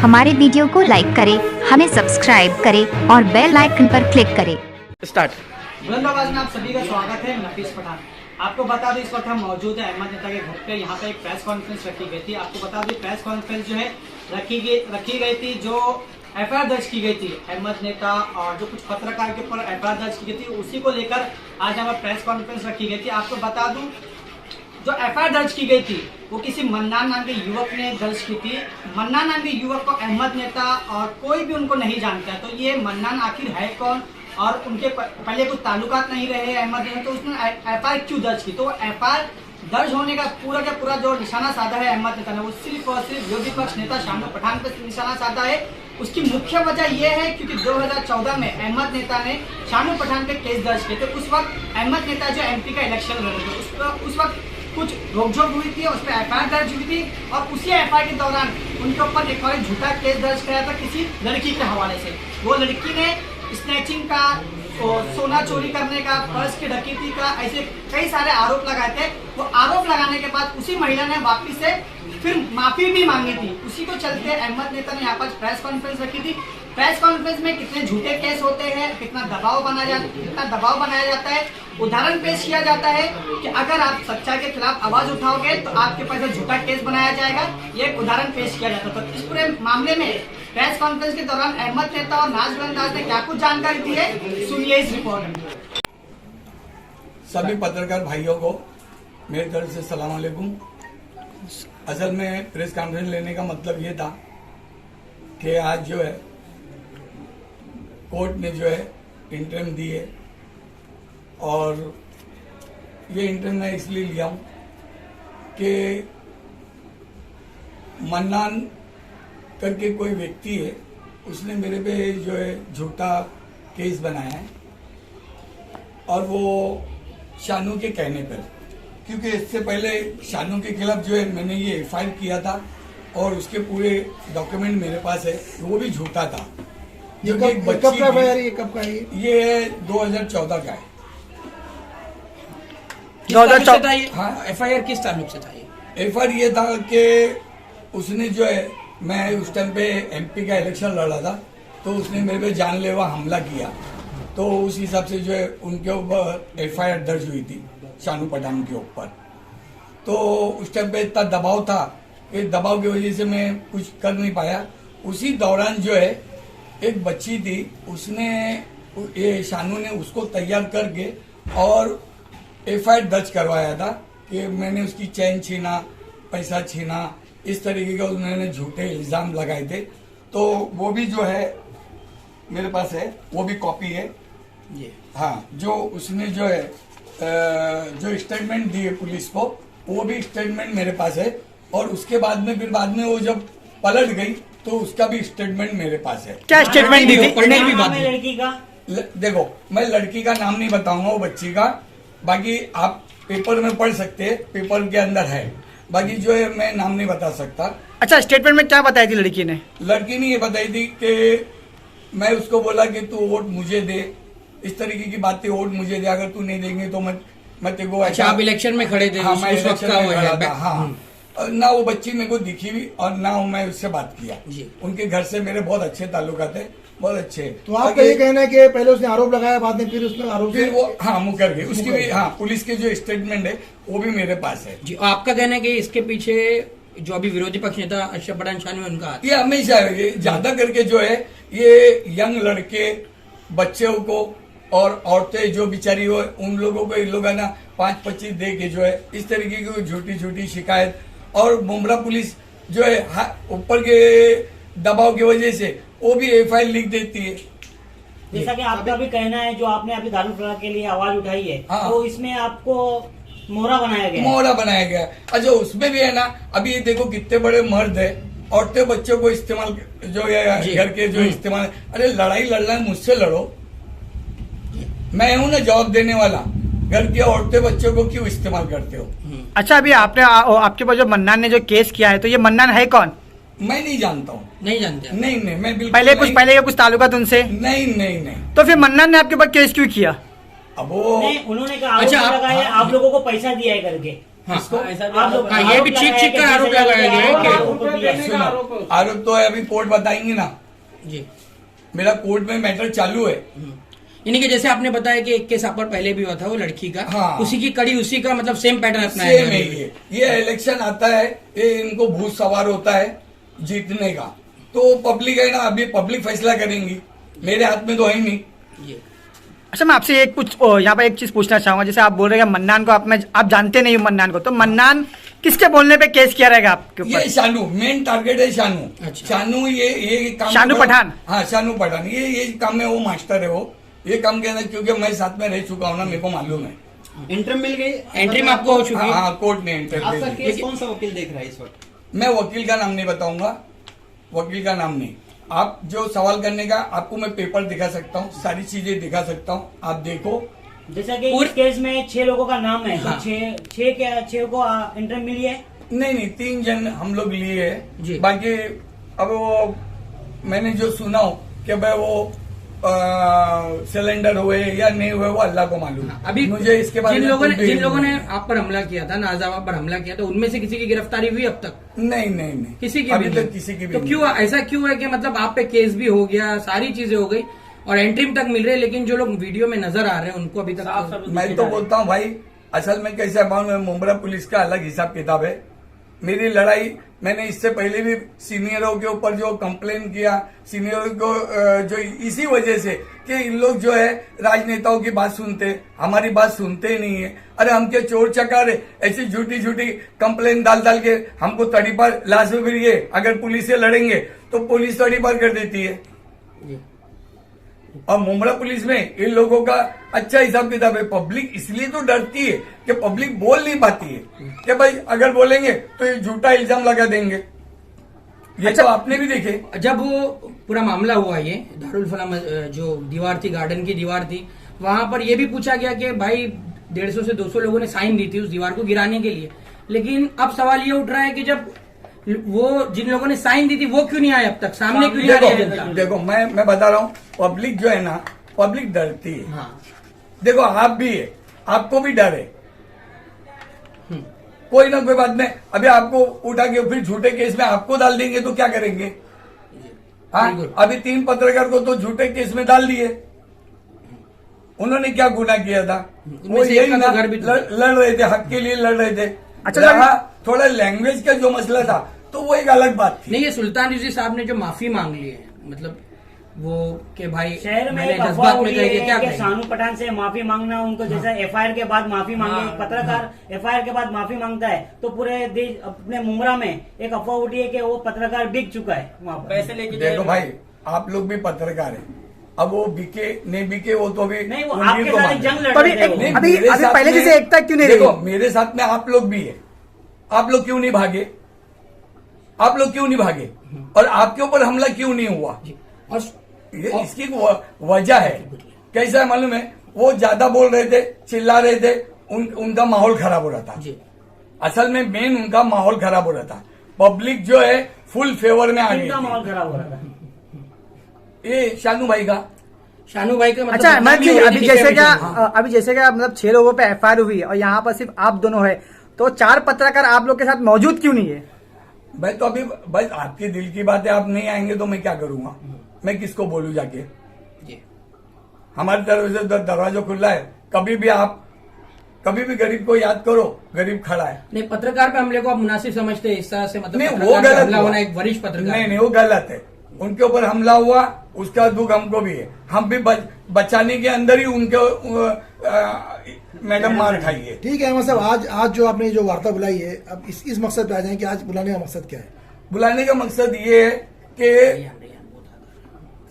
हमारे वीडियो को लाइक करें, हमें सब्सक्राइब करें और बेल आइकन पर क्लिक करें। स्टार्ट। बुलंद आवाज में आप सभी का स्वागत है। नफीस पठान आपको बता दें, इस वक्त हम मौजूद है अहमद नेता के घर पे। यहाँ पे एक प्रेस कॉन्फ्रेंस रखी गई थी। आपको बता दें, प्रेस कॉन्फ्रेंस जो है रखी गई थी, जो एफआईआर दर्ज की गई थी अहमद नेता और जो कुछ पत्रकार के ऊपर एफआईआर दर्ज की गई थी, उसी को लेकर आज हमारे प्रेस कॉन्फ्रेंस रखी गई थी। आपको बता दूं, जो एफआईआर दर्ज की गई थी वो किसी मन्नान नाम के युवक ने दर्ज की थी। मन्नान नाम के युवक को अहमद नेता और कोई भी उनको नहीं जानता। तो ये मन्नान आखिर है कौन और उनके पहले कुछ ताल्लुकात नहीं रहे अहमद नेता, तो उसने एफआईआर क्यों दर्ज की? तो एफआईआर दर्ज होने का पूरा जो निशाना साधा है अहमद नेता ने, वो सिर्फ और सिर्फ विरोधी पक्ष नेता शानू पठान पर निशाना साधा है। उसकी मुख्य वजह यह है क्योंकि 2014 में अहमद नेता ने शानू पठान पे केस दर्ज किए थे। उस वक्त अहमद नेता जो एमपी का इलेक्शन लड़ रहे थे, उस वक्त कुछ रोकझोक हुई थी, उस पर एफआईआर दर्ज हुई थी और उसी एफआईआर के दौरान उनके ऊपर एक और झूठा केस दर्ज कराया था किसी लड़की के हवाले से। वो लड़की ने स्नैचिंग का, सोना चोरी करने का, पर्स की डकैती का, ऐसे कई सारे आरोप लगाए थे। वो आरोप लगाने के बाद उसी महिला ने वापिस से फिर माफी भी मांगी थी। उसी को चलते अहमद नेता ने यहाँ पर प्रेस कॉन्फ्रेंस रखी थी। प्रेस कॉन्फ्रेंस में कितने झूठे केस होते हैं, कितना दबाव बनाया जाता है, उदाहरण पेश किया जाता है कि अगर आप सच्चाई के खिलाफ आवाज उठाओगे तो आपके पास झूठा केस बनाया जाएगा। ये एक उदाहरण पेश किया जाता है। तो इस पूरे मामले में प्रेस कॉन्फ्रेंस के दौरान अहमद नेता और नाज बुलंदाज ने क्या कुछ जानकारी दी है, सुनिए इस रिपोर्ट में। सभी पत्रकार भाइयों को मेरी तरफ से सलाम अलैकुम। असल में प्रेस कॉन्फ्रेंस लेने का मतलब ये था कि आज जो है कोर्ट ने जो है इंटरिम दी है और ये इंटरिम मैं इसलिए लिया हूं कि मन्नान करके कोई व्यक्ति है, उसने मेरे पे जो है झूठा केस बनाया है और वो शानू के कहने पर, क्योंकि इससे पहले शानू के खिलाफ जो है मैंने ये एफआईआर किया था और उसके पूरे डॉक्यूमेंट मेरे पास है, वो भी झूठा था। ये कब का है? ये कब का है? ये 2014 का है। 2014। हाँ, एफआईआर किस ताल्लुक से था? एफआईआर ये था कि उसने जो है, मैं उस टाइम पे एमपी का इलेक्शन लड़ा था, तो उसने मेरे पे जानलेवा हमला किया। तो उस हिसाब से जो है उनके ऊपर एफआईआर दर्ज हुई थी शानू पठान के ऊपर। तो उस टाइम पे इतना दबाव था कि दबाव की वजह से मैं कुछ कर नहीं पाया। उसी दौरान जो है एक बच्ची थी, उसने, ये शानू ने उसको तैयार करके और एफआईआर दर्ज करवाया था कि मैंने उसकी चैन छीना, पैसा छीना, इस तरीके का उन्होंने झूठे इल्जाम लगाए थे। तो वो भी जो है मेरे पास है, वो भी कॉपी है ये। हाँ, जो उसने जो है जो स्टेटमेंट दी है पुलिस को, वो भी स्टेटमेंट मेरे पास है। और उसके बाद में वो जब पलट गई तो उसका भी स्टेटमेंट मेरे पास है। क्या स्टेटमेंट दी थी? पढ़ने की बात है लड़की का। देखो, मैं लड़की का नाम नहीं बताऊंगा, वो बच्ची का, बाकी आप पेपर में पढ़ सकते हैं, पेपर के अंदर है। बाकी जो है मैं नाम नहीं बता सकता। अच्छा, स्टेटमेंट में क्या बताई थी लड़की ने? लड़की ने ये बताई थी कि मैं उसको बोला कि तू वोट मुझे दे, इस तरीके की बातें, वोट मुझे दे, अगर तू नहीं देंगे तो मैं तेरे को। अच्छा, आप इलेक्शन में खड़े थे? हाँ, मैं उस वक्त इलेक्शन में खड़ा था। हाँ, ना वो बच्ची मेरे को दिखी भी और ना मैं उससे बात किया। उनके घर से मेरे बहुत अच्छे ताल्लुकात है, बहुत अच्छे। तो आपका ये कहना है कि पहले उसने आरोप लगाया, बाद में फिर उसने आरोप फिर वो हाँ मुकर गए। उसकी भी हाँ, पुलिस के जो स्टेटमेंट है वो भी मेरे पास है जी। आपका कहना है कि इसके पीछे जो अभी विरोधी पक्ष नेता अशरफ पठान शानू, उनका ये हमेशा ये ज्यादा करके जो है ये यंग लड़के, बच्चों को और औरतें जो बिचारी हो, उन लोगों को इन लोग है ना 5-25 दे के जो है इस तरीके की झूठी शिकायत। और मुमरा पुलिस जो है ऊपर के दबाव की वजह से वो भी एफआईआर लिख देती है। जैसा कि आपका भी कहना है, जो आपने अभी दारू फरार के लिए आवाज उठाई है, हाँ। तो इसमें आपको मोहरा बनाया गया। अच्छा, उसमें भी है ना, अभी ये देखो कितने बड़े मर्द है, औरतें बच्चों को इस्तेमाल, जो है घर के जो इस्तेमाल। अरे लड़ाई लड़ना है, मुझसे लड़ो, मैं हूं ना जवाब देने वाला। घर की औरतें बच्चों को क्यों इस्तेमाल करते हो? अच्छा, अभी आपके पास जो मन्नान ने जो केस किया है, तो ये मन्नान है कौन? मैं नहीं जानता हूँ। नहीं जानते? नहीं, मैं बिल्कुल पहले कुछ ताल्लुकात उनसे? नहीं। तो फिर मन्नान ने आपके ऊपर केस क्यों किया? अब वो उन्होंने कहा आरोप लगाया, आप लोगों को पैसा दिया है करके। हाँ, इसको ये भी चीख का आरोप लगाया गया है कि सुनो, आरोप तो है, अभी कोर्ट बताएंगी ना। जी मेरा कोर्ट में मैटर चालू है। यानी कि जैसे आपने बताया कि एक केस आप पर पहले भी हुआ था वो लड़की का, हाँ। उसी की कड़ी उसी का मतलब सेम पैटर्न अपनाया सेम गया है है। ये इलेक्शन आता है, ये इनको भूत सवार होता है जीतने का। तो पब्लिक है ना, अभी पब्लिक फैसला करेंगी, मेरे हाथ में तो है ही नहीं। ये अच्छा, मैं आपसे यहाँ पे एक चीज पूछना चाहूंगा। जैसे आप बोल रहे हैं मन्नान को आप जानते नहीं हो मन्नान को, तो मन्नान किसके बोलने पे केस किया रहेगा आपके ये ऊपर? शानू मेन टारगेट है, शानू। अच्छा। शानू ये काम शानू पठान? हाँ, शानू पठान, ये काम में वो मास्टर है। वो ये काम के अंदर, क्योंकि मैं साथ में रह चुका हूँ ना, मेरे को मालूम है। इंटरम मिल गई, एंट्री में आपको हो चुकी है? हाँ, कोर्ट ने एंटर आपका दे दी। केस कौन सा वकील देख रहा है इस वक्त? मैं वकील का नाम नहीं बताऊंगा, वकील का नाम नहीं। आप जो सवाल करने का, आपको मैं पेपर दिखा सकता हूँ, सारी चीजें दिखा सकता हूँ, आप देखो। जैसा कि इस केस में 6 लोगों का नाम है, हाँ। तो 6 को इंटरम मिली है। नहीं, 3 जन हम लोग लिए जी। है। बाकी अब वो मैंने जो सुना हो कि भाई वो सिलेंडर हुए या नहीं हुए, वो अल्लाह को मालूम। अभी मुझे इसके बारे जिन में लोगों कुछ भी जिन लोगों ने नहीं। आप पर हमला किया था, नाजावा पर हमला किया था, उनमें से किसी की गिरफ्तारी हुई अब तक? नहीं किसी की अभी भी तक नहीं? किसी की भी तो नहीं। क्यों ऐसा क्यों है कि मतलब आप पे केस भी हो गया, सारी चीजें हो गई और एंट्री तक मिल रहे, लेकिन जो लोग वीडियो में नजर आ रहे हैं उनको अभी तक मैं तो बोलता हूँ भाई, असल में कैसे मालूम, मुंब्रा पुलिस का अलग हिसाब किताब है। मेरी लड़ाई मैंने इससे पहले भी सीनियरों के ऊपर जो कंप्लेन किया, सीनियरों को जो इसी वजह से कि इन लोग जो है राजनेताओं की बात सुनते, हमारी बात सुनते ही नहीं है। अरे हम क्या चोर चकारे, ऐसी झूठी झूठी कंप्लेन डाल के हमको तड़ीपार लाश में फिर ये अगर पुलिस से लड़ेंगे तो पुलिस तड़ीपार कर देती है। और मुंब्रा पुलिस में इन लोगों का अच्छा हिसाब किताब है। पब्लिक इसलिए तो डरती है कि पब्लिक बोल नहीं पाती है कि भाई अगर बोलेंगे तो ये झूठा इल्जाम लगा देंगे। ये अच्छा, तो आपने भी देखे। जब वो पूरा मामला हुआ, ये दारुल फलाह जो दीवार थी, गार्डन की दीवार थी, वहां पर ये भी पूछा गया कि भाई 150 से 200 लोगों ने साइन दी थी उस दीवार को गिराने के लिए, लेकिन अब सवाल ये उठ रहा है कि जब वो जिन लोगों ने साइन दी थी वो क्यों नहीं आए अब तक सामने, क्यों नहीं आ रही है जनता? देखो मैं बता रहा हूँ, पब्लिक जो है ना, पब्लिक डरती है। हाँ। देखो आप भी है, आपको भी डर है। कोई ना कोई बात में अभी आपको उठा के फिर झूठे केस में आपको डाल देंगे तो क्या करेंगे? हाँ, बिल्कुल। अभी 3 पत्रकार को तो झूठे केस में डाल दिए। उन्होंने क्या गुनाह किया था? उनमें वो से एक यही का ना तो घर भी तो लड़ रहे थे, हक के लिए लड़ रहे थे। अच्छा, रहा थोड़ा लैंग्वेज का जो मसला था तो वो एक अलग बात थी। नहीं, ये सुल्तान रिजवी साहब ने जो माफी मांग ली है, मतलब वो कि भाई शहर में मैंने एक अफवाह जज्बात में उड़ी कहेंगे क्या है कि करेंगे? शानू पठान से माफी मांगना उनको, जैसा एफआईआर के बाद माफी मांगे, एक पत्रकार एफआईआर के बाद माफी मांगता है तो पूरे देश, अपने मुंब्रा में एक अफवाह उठी है कि वो पत्रकार बिक चुका है वहाँ पर। पैसे लेके देखो भाई, आप लोग भी पत्रकार हैं, अब वो बिके नहीं बिके वो तो भी नहीं, वो उन्हीं आपके को साथ मालूम। जंग लड़ तो अभी रहे थे वो। एक- नहीं, अभी मेरे साथ पहले में- जैसे एकता क्यों नहीं रही? देखो मेरे साथ में आप लोग भी है, आप लोग क्यों नहीं भागे? आप लोग क्यों नहीं भागे? और आपके ऊपर हमला क्यों नहीं हुआ? और इसकी वजह है, कैसा है मालूम है? वो ज्यादा बोल रहे थे, चिल्ला रहे थे, उनका माहौल खराब हो रहा था। जी, असल में मेन उनका माहौल खराब हो रहा था। पब्लिक जो है फुल फेवर में आ गई इनका थी। माहौल खराब हो रहा था। ये शानू भाई का शानू भाई का मतलब अच्छा अहमद जी, बदनामी हो रही अभी थी जैसे क्या क्या पीछे? हाँ। अभी जैसे क्या मतलब 6 लोगों पे एफआईआर हुई है और यहाँ पर सिर्फ आप दोनों है, तो 4 पत्रकार आप लोग के साथ मौजूद क्यों नहीं है? भाई तो अभी बस आपके दिल की बात है, आप नहीं आएंगे तो मैं क्या करूंगा? मैं किसको बोलूं जाके? जी। हमारी तरफ से दरवाजा खुला है, कभी भी आप कभी भी गरीब को याद करो, गरीब खड़ा है। नहीं, पत्रकार पे हमले को आप मुनासिब समझते हैं इस तरह से? मतलब नहीं, वो पत्रकार पे गलत हमला हुआ। होना एक वरिष्ठ पत्रकार। नहीं, वो गलत है। उनके ऊपर हमला हुआ, उसका दुख हमको भी है। हम भी बचाने के अंदर ही उनके मैडम मार खाई है। ठीक है अहमद साहब, आज जो आपने जो वार्ता बुलाई है, अब इस मकसद पे आ जाए कि आज बुलाने का मकसद क्या है? बुलाने का मकसद ये है कि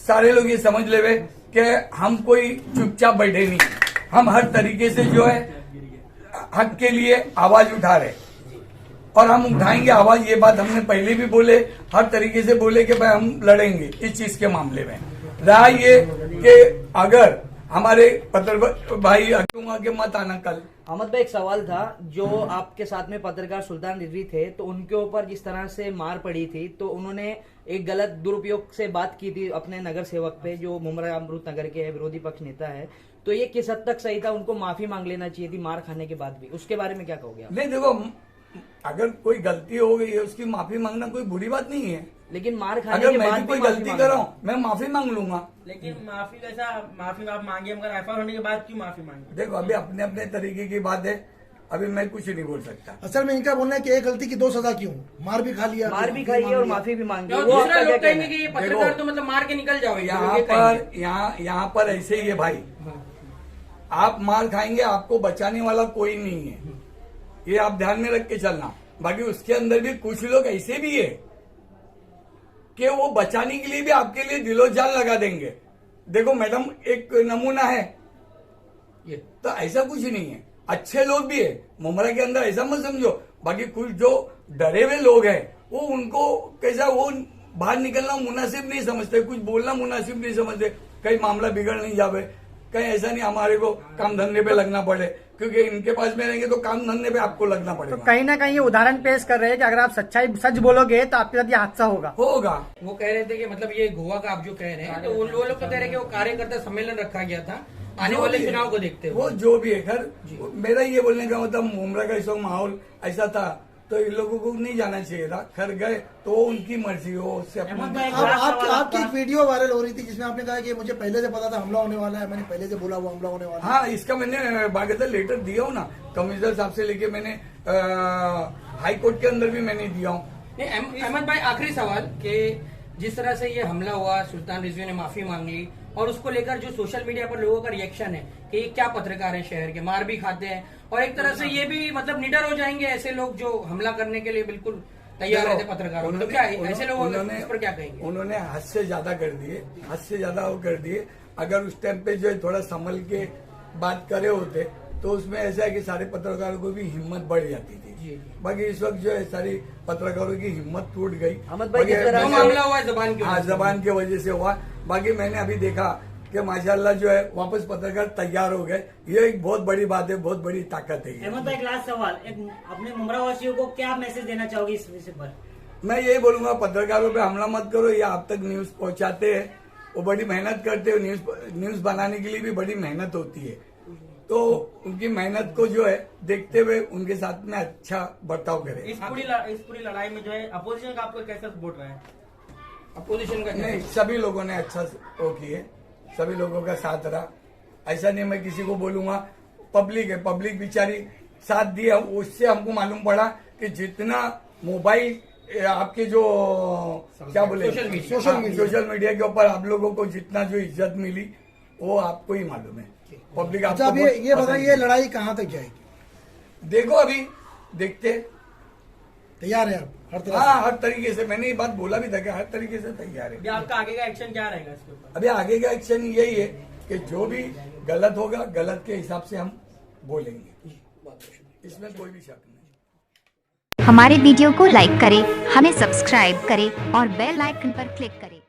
सारे लोग ये समझ ले कि हम कोई चुपचाप बैठे नहीं, हम हर तरीके से जो है हक के लिए आवाज उठा रहे और हम उठाएंगे आवाज। ये बात हमने पहले भी बोले, हर तरीके से बोले कि भाई हम लड़ेंगे इस चीज के मामले में। रहा ये कि अगर हमारे पत्र भाई कहूंगा कि मत आना कल। अहमद भाई, एक सवाल था, जो आपके साथ में पत्रकार सुल्तान रिजवी थे, तो उनके ऊपर जिस तरह से मार पड़ी थी, तो उन्होंने एक गलत दुरुपयोग से बात की थी अपने नगर सेवक पे, जो मुंब्रा अमृत नगर के विरोधी पक्ष नेता है, तो ये किस हद तक सही था? उनको माफी मांग लेना चाहिए थी मार खाने के बाद भी। उसके बारे में क्या कहोगे आप? नहीं देखो, अगर कोई गलती हो गई है उसकी माफी मांगना कोई बुरी बात नहीं है। लेकिन मार खाने अगर के मैं बाद भी कोई भी माफी गलती मांगना। कर रहा हूँ मैं माफी मांग लूंगा। लेकिन माफी कैसा, माफी आप मांगे मगर एफआईआर होने के बाद क्यों माफी मांगे? देखो अभी अपने अपने तरीके की बात है, अभी मैं कुछ नहीं बोल सकता। असल में इनका बोलना है कि एक गलती की 2 सजा क्यों, मार भी खा लिया, मार भी खाई है और माफी भी मांगी। और वो दूसरा आपका क्या लोग कहेंगे कहना कि है? ये पत्रकार तो मतलब मार के निकल जाओगे। यहाँ पर ऐसे ही है भाई, आप मार खाएंगे, आपको बचाने वाला कोई नहीं है, ये आप ध्यान में रख के चलना। बाकी उसके अंदर भी कुछ लोग ऐसे भी है कि वो बचाने के लिए भी आपके लिए दिलो जान लगा देंगे। देखो मैडम एक नमूना है ये, तो ऐसा कुछ नहीं है, अच्छे लोग भी है मुमरा के अंदर, ऐसा मत समझो। बाकी कुछ जो डरे हुए लोग हैं वो उनको कैसा वो बाहर निकलना मुनासिब नहीं समझते, कुछ बोलना मुनासिब नहीं समझते, कहीं मामला बिगड़ नहीं जावे, कहीं ऐसा नहीं हमारे को काम धंधे पे लगना पड़े, क्योंकि इनके पास में रहेंगे तो काम धंधे पे आपको लगना तो पड़ेगा। कहीं ना कहीं ये उदाहरण पेश कर रहे हैं कि अगर आप सच बोलोगे तो आपके साथ ये हादसा होगा। वो कह रहे थे कि मतलब ये गोवा का आप जो कह रहे हैं, तो वो लोग तो कह रहे हैं कि वो कार्यकर्ता सम्मेलन रखा गया था आने वाले चुनाव को देखते हुए। वो जो भी है, खैर मेरा ये बोलने का मतलब मुमरा का इस वक्त माहौल ऐसा था तो इन लोगों को नहीं जाना चाहिए था, खैर गए तो उनकी मर्जी हो, उससे आपकी एक वीडियो वायरल हो रही थी जिसमें आपने कहा कि मुझे पहले से पता था हमला होने वाला है, मैंने पहले से बोला वो हमला होने वाला है। हाँ, इसका मैंने बाकायदा लेटर दिया हूँ ना, कमिश्नर साहब से लेके मैंने हाई कोर्ट के अंदर भी मैंने दिया हूँ। अहमद भाई आखिरी सवाल कि जिस तरह से ये हमला हुआ, सुल्तान रिजवी ने माफी मांग ली और उसको लेकर जो सोशल मीडिया पर लोगों का रिएक्शन है कि ये क्या पत्रकार हैं शहर के, मार भी खाते हैं और एक तरह से ये भी मतलब निडर हो जाएंगे ऐसे लोग जो हमला करने के लिए बिल्कुल तैयार रहते पत्रकारों। तो क्या ऐसे लोग इस पर क्या कहेंगे? उन्होंने हद से ज्यादा कर दिए, हद से ज्यादा वो कर दिए। अगर उस टाइम पे जो है थोड़ा संभल के बात करे होते तो उसमें ऐसा है कि सारे पत्रकारों को भी हिम्मत बढ़ जाती थी। बाकी इस वक्त जो है सारी पत्रकारों की हिम्मत टूट गई। मामला हुआ जबान की, हाँ जबान की वजह से हुआ। बाकी मैंने अभी देखा कि माशाल्लाह जो है वापस पत्रकार तैयार हो गए, ये एक बहुत बड़ी बात है, बहुत बड़ी ताकत है। अहमद भाई एक लास्ट सवाल, एक अपने मुमरा वासियों को क्या मैसेज देना चाहोगे इस विषय पर? मैं यही बोलूंगा पत्रकारों पे हमला मत करो, ये आप तक न्यूज पहुंचाते हैं, वो बड़ी मेहनत करते हैं, न्यूज बनाने के लिए भी बड़ी मेहनत होती है, तो उनकी मेहनत को जो है देखते हुए उनके साथ में अच्छा बर्ताव करें। इस पूरी लड़ाई में जो है अपोजिशन का आपको कैसा सपोर्ट रहा है? अपोजिशन का नहीं, सभी लोगों ने अच्छा वो किए, सभी लोगों का साथ रहा। ऐसा नहीं मैं किसी को बोलूंगा, पब्लिक है, पब्लिक बेचारी साथ दिया, उससे हमको मालूम पड़ा कि जितना मोबाइल आपके जो क्या बोले सोशल मीडिया के ऊपर आप लोगों को जितना जो इज्जत मिली वो आपको ही मालूम है। पब्लिक अच्छा, अब ये बताइए लड़ाई कहाँ तक जाएगी? देखो अभी देखते, तैयार है आप हर तरह? हाँ, हर तरीके से, मैंने ये बात बोला भी था कि हर तरीके से तैयार है। आपका आगे का एक्शन क्या रहेगा इसके ऊपर? अभी आगे का एक्शन यही है कि जो भी गलत होगा गलत के हिसाब से हम बोलेंगे, इसमें कोई भी शक नहीं। हमारे वीडियो को लाइक करें, हमें सब्सक्राइब करें और बेल आइकन पर क्लिक करें।